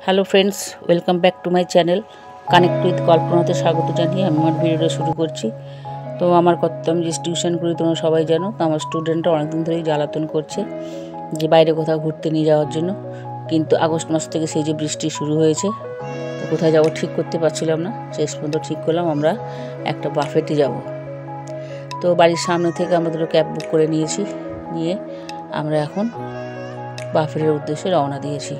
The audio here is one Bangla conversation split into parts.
Hello friends, welcome back to my channel connect with কল্পনাতে স্বাগত জানিয়ে আমি আমার ভিডিওটা শুরু করছি। তো আমার আমি যে টিউশন করি তোমরা সবাই জানো, তো আমার স্টুডেন্টরা অনেকদিন ধরেই জ্বালাতন করছে যে বাইরে কোথাও ঘুরতে নিয়ে যাওয়ার জন্য, কিন্তু আগস্ট মাস থেকে সেই যে বৃষ্টি শুরু হয়েছে, তো কোথায় যাবো ঠিক করতে পারছিলাম না। শেষ পর্যন্ত ঠিক করলাম আমরা একটা বাফেটে যাব। তো বাড়ির সামনে থেকে আমরা দুটো ক্যাব বুক করে নিয়ে আমরা এখন বাফেটের উদ্দেশ্যে রওনা দিয়েছি।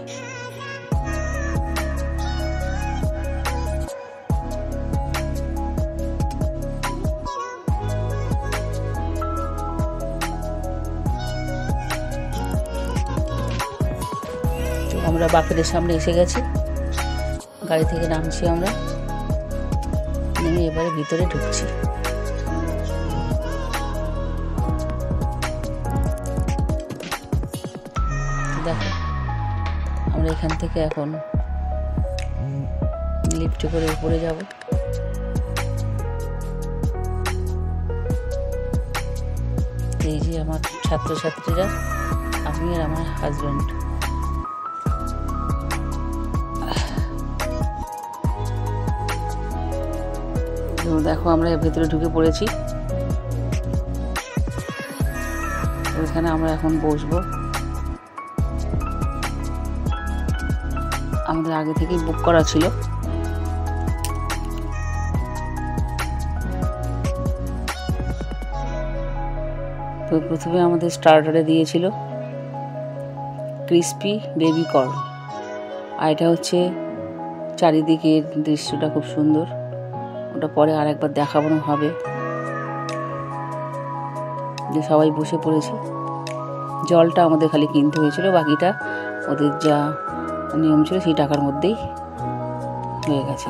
আমরা বাফেটের সামনে এসে গেছি, গাড়ি থেকে নামছি, আমরা নেমে এবারে ভিতরে ঢুকছি। দেখো আমরা এখান থেকে এখন লিফটে করে উপরে যাব। এই যে আমার ছাত্রছাত্রীরা, আমি আর আমার হাজব্যান্ড। দেখো আমরা ভেতরে ঢুকে পড়েছি। ওইখানে আমরা এখন বসবো। আমাদের আগে থেকেই বুক করা ছিল। তো প্রথমে আমাদের স্টার্টারে দিয়েছিল ক্রিস্পি বেবি কর্ন, আর এটা হচ্ছে চারিদিকের দৃশ্যটা খুব সুন্দর, ওটা পরে আর একবার দেখানো হবে। যে সবাই বসে পড়েছি, জলটা আমাদের খালি কিনতে হয়েছিল, বাকিটা ওদের যা নিয়ম ছিল সেই টাকার মধ্যেই হয়ে গেছে।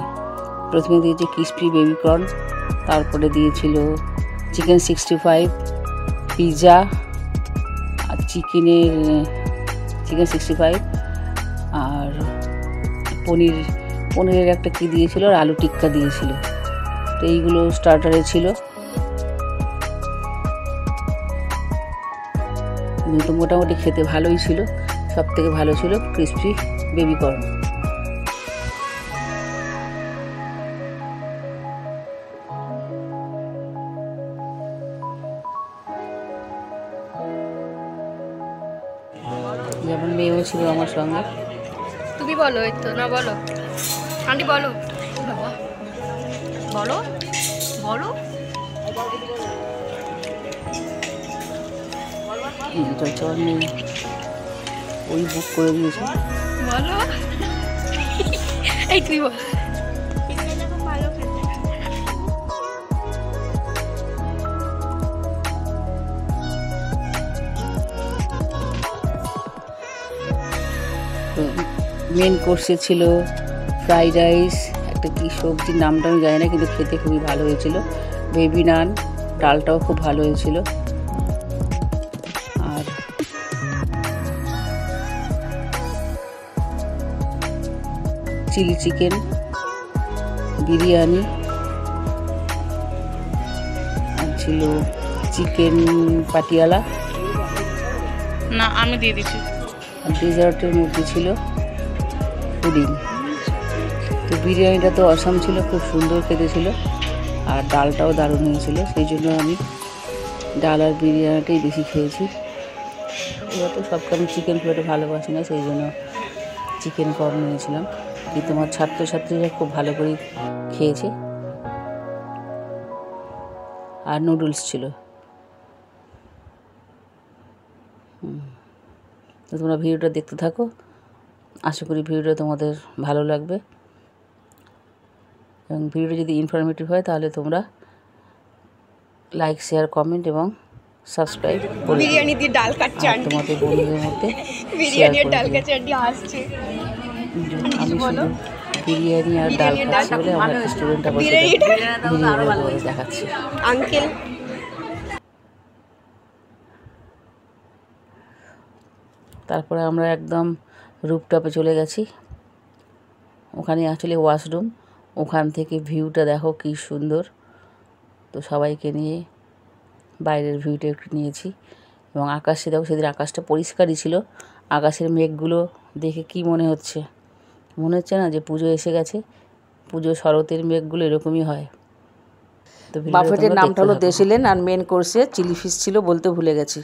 প্রথমে দিয়েছে ক্রিস্পি বেবি কর্ন, তারপরে দিয়েছিল চিকেন 65, পিৎজা, আর চিকেন 65, আর পনিরের একটা কি দিয়েছিল, আর আলু টিক্কা দিয়েছিল। তো এইগুলো স্টার্টারে ছিল। তো মোটামুটি খেতে ভালোই ছিল, সব থেকে ভালো ছিল ক্রিস্পি বেবি কর্ন। যেমন মেয়েও ছিল আমার সঙ্গে। তুমি বলো, এই তো না, বলো আন্টি, বলো বাবা, বলো বলো। ওই বুক করে দিয়েছে। বলো এই তুই বল। মেন কোর্সে ছিল ফ্রাইড রাইস, একটা কি সবজির নামটা আমি জানি না, কিন্তু খেতে খুবই ভালো হয়েছিল। বেবি নান, ডালটাও খুব ভালো হয়েছিল। আর চিলি চিকেন, বিরিয়ানি, আর ছিল চিকেন পাটিয়ালা। না, আমি দিয়ে দিচ্ছি। আর ডেজার্টের মধ্যে ছিল পুডিং। তো বিরিয়ানিটা তো অসাম ছিল, খুব সুন্দর খেতে ছিল, আর ডালটাও দারুণ হয়েছিল। সেই জন্য আমি ডাল আর বিরিয়ানিটাই বেশি খেয়েছি। এবার তো সবকে আমি চিকেন খুব একটা ভালোবাসি না, সেই জন্য চিকেন কম নিয়েছিলাম, কিন্তু আমার ছাত্রছাত্রীরা খুব ভালো করে খেয়েছে। আর নুডলস ছিল। তো তোমরা ভিডিওটা দেখতে থাকো, আশা করি ভিডিওটা তোমাদের ভালো লাগবে, এবং ভিডিওটা যদি ইনফরমেটিভ হয় তাহলে তোমরা লাইক, শেয়ার, কমেন্ট এবং সাবস্ক্রাইব করে বিরিয়ানি দিয়ে ডাল কাটছে আন্টি, তোমাদের বন্ধুদের মধ্যে বিরিয়ানি আর ডাল কাটছে আন্টি, হাসছে। আমি শুধু বিরিয়ানি আর ডাল খাচ্ছি বলে আমার স্টুডেন্টটা বসে দেখাচ্ছে আঙ্কেল। তারপরে আমরা একদম রুফটপে চলে গেছি। ওখানে আসলে ওয়াশরুম, ওখান থেকে ভিউটা দেখো কি সুন্দর। তো সবাইকে নিয়ে বাইরের ভিউটা একটু নিয়েছি, এবং আকাশে দেখো, সেদিন আকাশটা পরিষ্কারই ছিল। আকাশের মেঘগুলো দেখে কি মনে হচ্ছে, মনে হচ্ছে না যে পুজো এসে গেছে। পুজো শরতের মেঘগুলো এরকমই হয়। তো বাফেটের নামটা হলো দেশিলেন, আর মেন কোর্সে চিলি ফিশ ছিল, বলতে ভুলে গেছি।